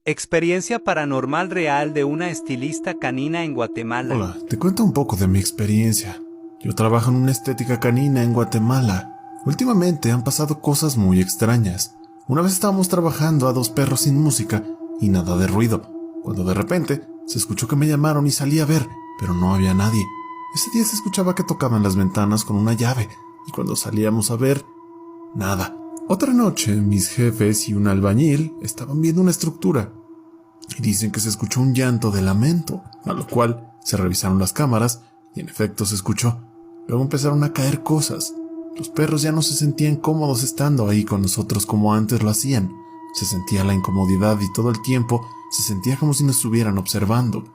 Experiencia paranormal real de una estilista canina en Guatemala. Hola, te cuento un poco de mi experiencia. Yo trabajo en una estética canina en Guatemala. Últimamente han pasado cosas muy extrañas. Una vez estábamos trabajando a dos perros sin música y nada de ruido, cuando de repente se escuchó que me llamaron y salí a ver, pero no había nadie. Ese día se escuchaba que tocaban las ventanas con una llave y cuando salíamos a ver, nada. Otra noche, mis jefes y un albañil estaban viendo una estructura y dicen que se escuchó un llanto de lamento, a lo cual se revisaron las cámaras y en efecto se escuchó. Luego empezaron a caer cosas. Los perros ya no se sentían cómodos estando ahí con nosotros como antes lo hacían. Se sentía la incomodidad y todo el tiempo se sentía como si nos estuvieran observando.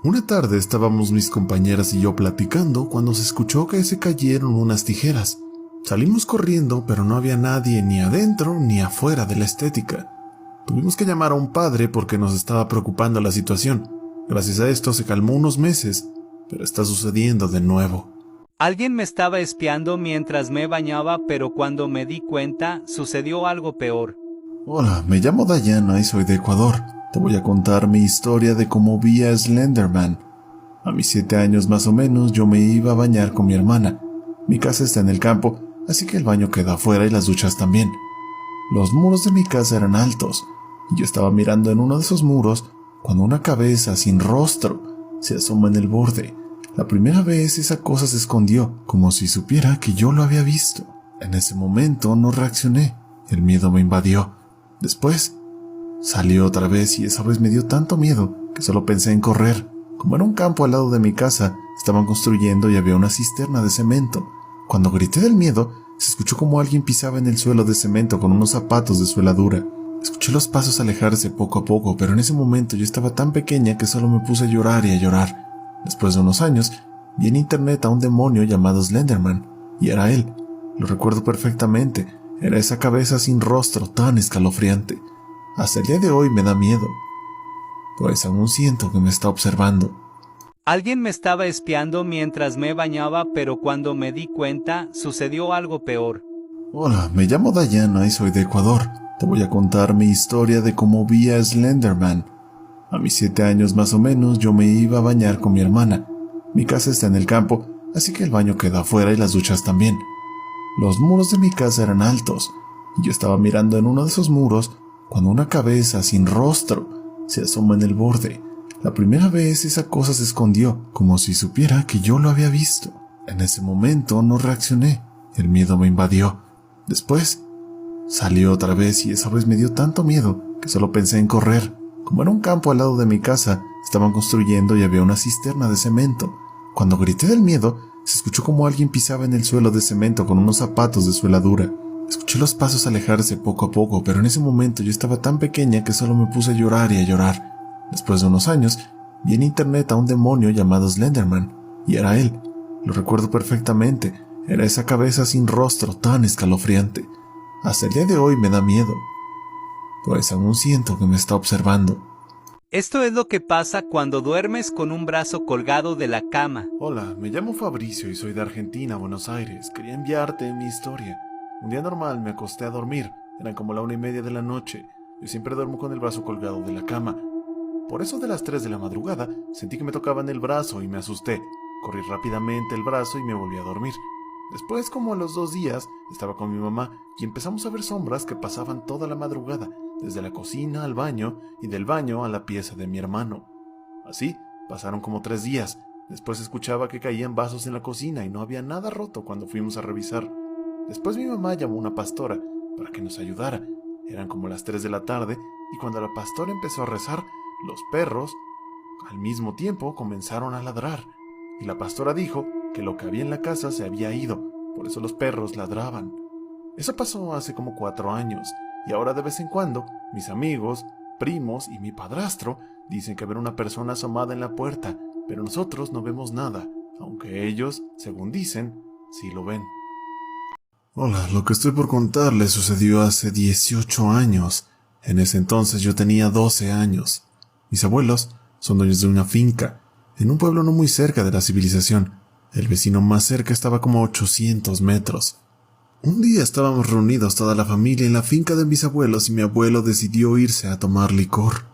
Una tarde estábamos mis compañeras y yo platicando cuando se escuchó que se cayeron unas tijeras. Salimos corriendo, pero no había nadie ni adentro ni afuera de la estética. Tuvimos que llamar a un padre porque nos estaba preocupando la situación. Gracias a esto se calmó unos meses, pero está sucediendo de nuevo. Alguien me estaba espiando mientras me bañaba, pero cuando me di cuenta, sucedió algo peor. Hola, me llamo Dayana y soy de Ecuador. Te voy a contar mi historia de cómo vi a Slenderman. A mis 7 años más o menos yo me iba a bañar con mi hermana. Mi casa está en el campo, así que el baño queda afuera y las duchas también. Los muros de mi casa eran altos, y yo estaba mirando en uno de esos muros cuando una cabeza sin rostro se asoma en el borde. La primera vez esa cosa se escondió, como si supiera que yo lo había visto. En ese momento no reaccioné, el miedo me invadió. Después salió otra vez y esa vez me dio tanto miedo que solo pensé en correr. Como era un campo al lado de mi casa, estaban construyendo y había una cisterna de cemento. Cuando grité del miedo, se escuchó como alguien pisaba en el suelo de cemento con unos zapatos de suela dura. Escuché los pasos alejarse poco a poco, pero en ese momento yo estaba tan pequeña que solo me puse a llorar y a llorar. Después de unos años, vi en internet a un demonio llamado Slenderman, y era él. Lo recuerdo perfectamente, era esa cabeza sin rostro tan escalofriante. Hasta el día de hoy me da miedo, pues aún siento que me está observando. Alguien me estaba espiando mientras me bañaba, pero cuando me di cuenta, sucedió algo peor. Hola, me llamo Dayana y soy de Ecuador. Te voy a contar mi historia de cómo vi a Slenderman. A mis 7 años más o menos yo me iba a bañar con mi hermana. Mi casa está en el campo, así que el baño queda afuera y las duchas también. Los muros de mi casa eran altos, y yo estaba mirando en uno de esos muros cuando una cabeza sin rostro se asoma en el borde. La primera vez esa cosa se escondió, como si supiera que yo lo había visto. En ese momento no reaccioné, el miedo me invadió. Después salió otra vez y esa vez me dio tanto miedo que solo pensé en correr. Como era un campo al lado de mi casa, estaban construyendo y había una cisterna de cemento. Cuando grité del miedo, se escuchó como alguien pisaba en el suelo de cemento con unos zapatos de suela dura. Escuché los pasos alejarse poco a poco, pero en ese momento yo estaba tan pequeña que solo me puse a llorar y a llorar. Después de unos años, vi en internet a un demonio llamado Slenderman, y era él. Lo recuerdo perfectamente, era esa cabeza sin rostro tan escalofriante. Hasta el día de hoy me da miedo, pues aún siento que me está observando. Esto es lo que pasa cuando duermes con un brazo colgado de la cama. Hola, me llamo Fabricio y soy de Argentina, Buenos Aires. Quería enviarte mi historia. Un día normal me acosté a dormir, eran como la 1:30 de la noche. Yo siempre duermo con el brazo colgado de la cama. Por eso de las 3 de la madrugada sentí que me tocaban el brazo y me asusté. Corrí rápidamente el brazo y me volví a dormir. Después, como a los 2 días, estaba con mi mamá y empezamos a ver sombras que pasaban toda la madrugada, desde la cocina al baño y del baño a la pieza de mi hermano. Así, pasaron como 3 días. Después escuchaba que caían vasos en la cocina y no había nada roto cuando fuimos a revisar. Después mi mamá llamó a una pastora para que nos ayudara. Eran como las 3 de la tarde y cuando la pastora empezó a rezar, los perros, al mismo tiempo, comenzaron a ladrar. Y la pastora dijo que lo que había en la casa se había ido, por eso los perros ladraban. Eso pasó hace como 4 años, y ahora de vez en cuando, mis amigos, primos y mi padrastro dicen que ven una persona asomada en la puerta, pero nosotros no vemos nada, aunque ellos, según dicen, sí lo ven. Hola, lo que estoy por contarles sucedió hace 18 años. En ese entonces yo tenía 12 años. Mis abuelos son dueños de una finca, en un pueblo no muy cerca de la civilización. El vecino más cerca estaba como a 800 metros. Un día estábamos reunidos toda la familia en la finca de mis abuelos y mi abuelo decidió irse a tomar licor.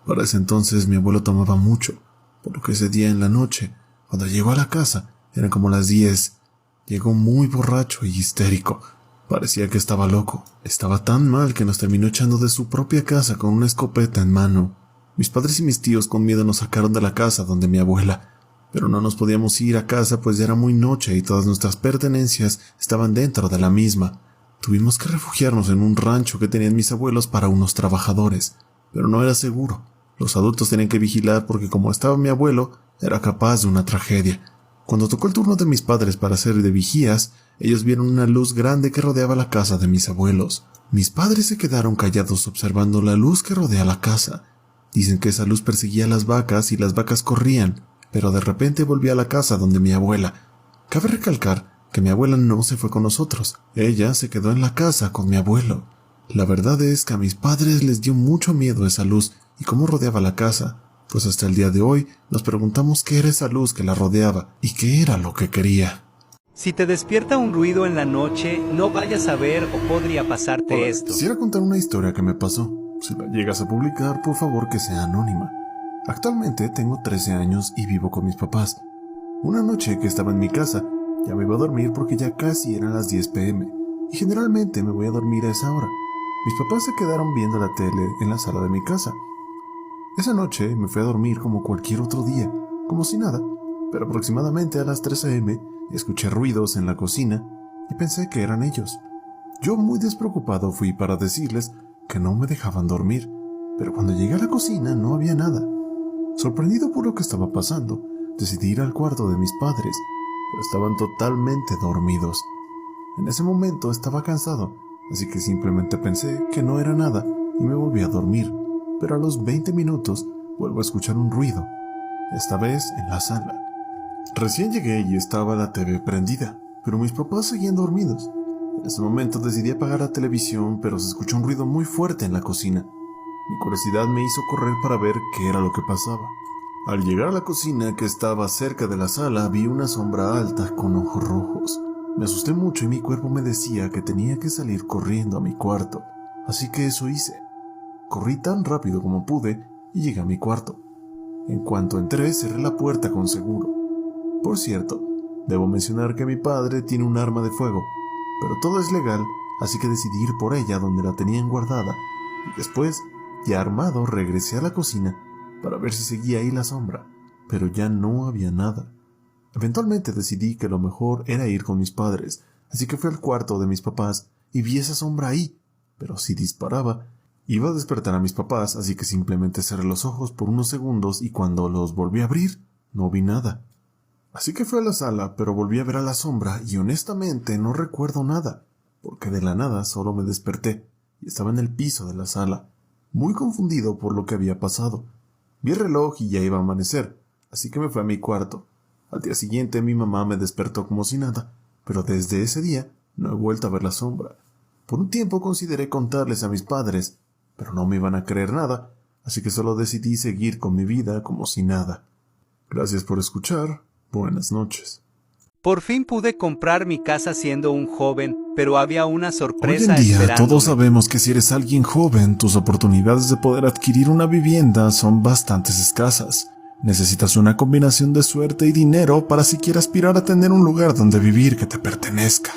Para ese entonces mi abuelo tomaba mucho, por lo que ese día en la noche, cuando llegó a la casa, eran como las 10. Llegó muy borracho y histérico. Parecía que estaba loco. Estaba tan mal que nos terminó echando de su propia casa con una escopeta en mano. Mis padres y mis tíos con miedo nos sacaron de la casa donde mi abuela, pero no nos podíamos ir a casa pues ya era muy noche y todas nuestras pertenencias estaban dentro de la misma. Tuvimos que refugiarnos en un rancho que tenían mis abuelos para unos trabajadores, pero no era seguro. Los adultos tenían que vigilar porque como estaba mi abuelo, era capaz de una tragedia. Cuando tocó el turno de mis padres para hacer de vigías, ellos vieron una luz grande que rodeaba la casa de mis abuelos. Mis padres se quedaron callados observando la luz que rodea la casa. Dicen que esa luz perseguía a las vacas y las vacas corrían, pero de repente volví a la casa donde mi abuela. Cabe recalcar que mi abuela no se fue con nosotros. Ella se quedó en la casa con mi abuelo. La verdad es que a mis padres les dio mucho miedo esa luz y cómo rodeaba la casa, pues hasta el día de hoy nos preguntamos qué era esa luz que la rodeaba y qué era lo que quería. Si te despierta un ruido en la noche, no vayas a ver o podría pasarte esto. Quisiera contar una historia que me pasó. Si la llegas a publicar, por favor que sea anónima. Actualmente tengo 13 años y vivo con mis papás. Una noche que estaba en mi casa, ya me iba a dormir porque ya casi eran las 10 p.m. y generalmente me voy a dormir a esa hora. Mis papás se quedaron viendo la tele en la sala de mi casa. Esa noche me fui a dormir como cualquier otro día, como si nada, pero aproximadamente a las 3 a.m. escuché ruidos en la cocina y pensé que eran ellos. Yo muy despreocupado fui para decirles que no me dejaban dormir, pero cuando llegué a la cocina no había nada. Sorprendido por lo que estaba pasando, decidí ir al cuarto de mis padres, pero estaban totalmente dormidos. En ese momento estaba cansado, así que simplemente pensé que no era nada y me volví a dormir, pero a los 20 minutos vuelvo a escuchar un ruido, esta vez en la sala. Recién llegué y estaba la TV prendida, pero mis papás seguían dormidos. En ese momento decidí apagar la televisión, pero se escuchó un ruido muy fuerte en la cocina. Mi curiosidad me hizo correr para ver qué era lo que pasaba. Al llegar a la cocina, que estaba cerca de la sala, vi una sombra alta con ojos rojos. Me asusté mucho y mi cuerpo me decía que tenía que salir corriendo a mi cuarto, así que eso hice. Corrí tan rápido como pude y llegué a mi cuarto. En cuanto entré, cerré la puerta con seguro. Por cierto, debo mencionar que mi padre tiene un arma de fuego, pero todo es legal, así que decidí ir por ella donde la tenían guardada, y después, ya armado, regresé a la cocina para ver si seguía ahí la sombra, pero ya no había nada. Eventualmente decidí que lo mejor era ir con mis padres, así que fui al cuarto de mis papás y vi esa sombra ahí, pero si disparaba, iba a despertar a mis papás, así que simplemente cerré los ojos por unos segundos y cuando los volví a abrir, no vi nada. Así que fui a la sala, pero volví a ver a la sombra y honestamente no recuerdo nada, porque de la nada solo me desperté y estaba en el piso de la sala, muy confundido por lo que había pasado. Vi el reloj y ya iba a amanecer, así que me fui a mi cuarto. Al día siguiente mi mamá me despertó como si nada, pero desde ese día no he vuelto a ver la sombra. Por un tiempo consideré contarles a mis padres, pero no me iban a creer nada, así que solo decidí seguir con mi vida como si nada. Gracias por escuchar. Buenas noches. Por fin pude comprar mi casa siendo un joven, pero había una sorpresa Hoy en día esperándome. todos sabemos que si eres alguien joven, tus oportunidades de poder adquirir una vivienda son bastante escasas. Necesitas una combinación de suerte y dinero para siquiera aspirar a tener un lugar donde vivir que te pertenezca.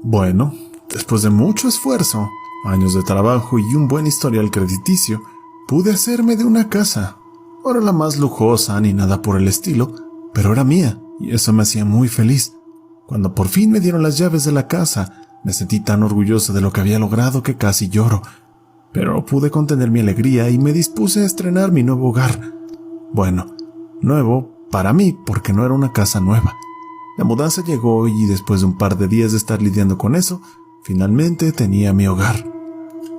Bueno, después de mucho esfuerzo, años de trabajo y un buen historial crediticio, pude hacerme de una casa. No era la más lujosa ni nada por el estilo, pero era mía y eso me hacía muy feliz. Cuando por fin me dieron las llaves de la casa, me sentí tan orgulloso de lo que había logrado que casi lloro. Pero pude contener mi alegría y me dispuse a estrenar mi nuevo hogar. Bueno, nuevo para mí porque no era una casa nueva. La mudanza llegó y después de un par de días de estar lidiando con eso, finalmente tenía mi hogar.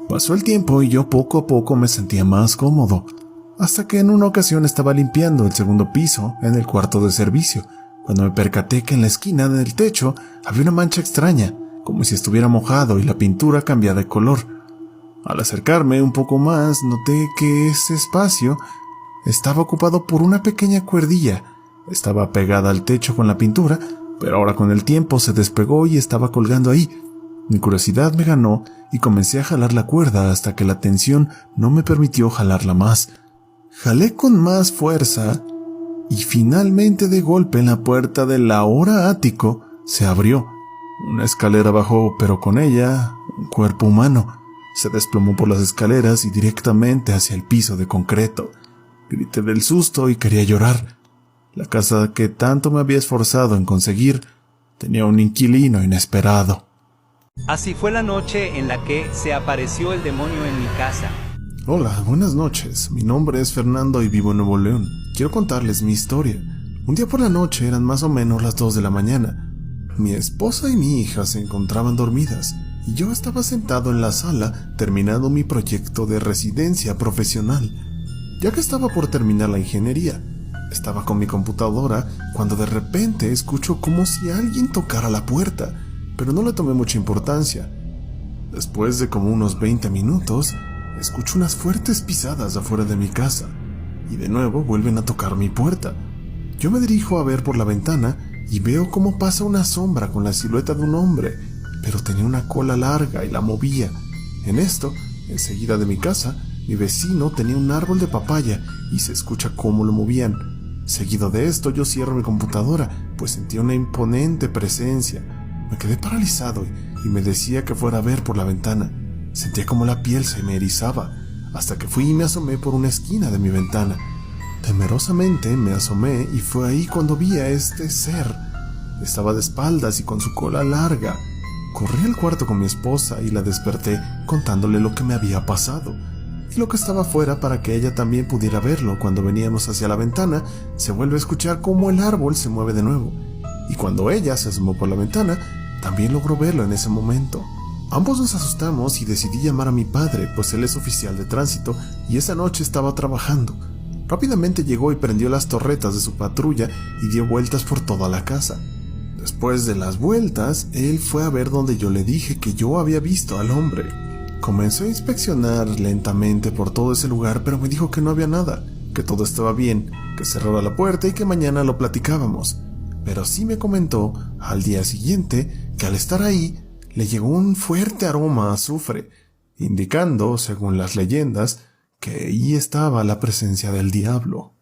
Pasó el tiempo y yo poco a poco me sentía más cómodo, hasta que en una ocasión estaba limpiando el segundo piso en el cuarto de servicio, cuando me percaté que en la esquina del techo había una mancha extraña, como si estuviera mojado y la pintura cambiaba de color. Al acercarme un poco más, noté que ese espacio estaba ocupado por una pequeña cuerdilla. Estaba pegada al techo con la pintura, pero ahora con el tiempo se despegó y estaba colgando ahí. Mi curiosidad me ganó y comencé a jalar la cuerda hasta que la tensión no me permitió jalarla más. Jalé con más fuerza y finalmente de golpe la puerta del ahora ático se abrió. Una escalera bajó, pero con ella un cuerpo humano. Se desplomó por las escaleras y directamente hacia el piso de concreto. Grité del susto y quería llorar. La casa que tanto me había esforzado en conseguir tenía un inquilino inesperado. Así fue la noche en la que se apareció el demonio en mi casa. Hola, buenas noches. Mi nombre es Fernando y vivo en Nuevo León. Quiero contarles mi historia. Un día por la noche eran más o menos las 2 de la mañana. Mi esposa y mi hija se encontraban dormidas y yo estaba sentado en la sala terminando mi proyecto de residencia profesional, ya que estaba por terminar la ingeniería. Estaba con mi computadora cuando de repente escucho como si alguien tocara la puerta, pero no le tomé mucha importancia. Después de como unos 20 minutos, escucho unas fuertes pisadas afuera de mi casa y de nuevo vuelven a tocar mi puerta. Yo me dirijo a ver por la ventana y veo cómo pasa una sombra con la silueta de un hombre, pero tenía una cola larga y la movía. En esto, enseguida de mi casa, mi vecino tenía un árbol de papaya y se escucha cómo lo movían. Seguido de esto, yo cierro mi computadora, pues sentía una imponente presencia. Me quedé paralizado y me decía que fuera a ver por la ventana. Sentía como la piel se me erizaba, hasta que fui y me asomé por una esquina de mi ventana. Temerosamente me asomé y fue ahí cuando vi a este ser. Estaba de espaldas y con su cola larga. Corrí al cuarto con mi esposa y la desperté contándole lo que me había pasado y lo que estaba afuera para que ella también pudiera verlo. Cuando veníamos hacia la ventana, se vuelve a escuchar cómo el árbol se mueve de nuevo. Y cuando ella se asomó por la ventana, también logró verlo en ese momento. Ambos nos asustamos y decidí llamar a mi padre, pues él es oficial de tránsito y esa noche estaba trabajando. Rápidamente llegó y prendió las torretas de su patrulla y dio vueltas por toda la casa. Después de las vueltas, él fue a ver donde yo le dije que yo había visto al hombre. Comenzó a inspeccionar lentamente por todo ese lugar, pero me dijo que no había nada, que todo estaba bien, que cerrara la puerta y que mañana lo platicábamos. Pero sí me comentó al día siguiente que al estar ahí le llegó un fuerte aroma a azufre, indicando, según las leyendas, que ahí estaba la presencia del diablo.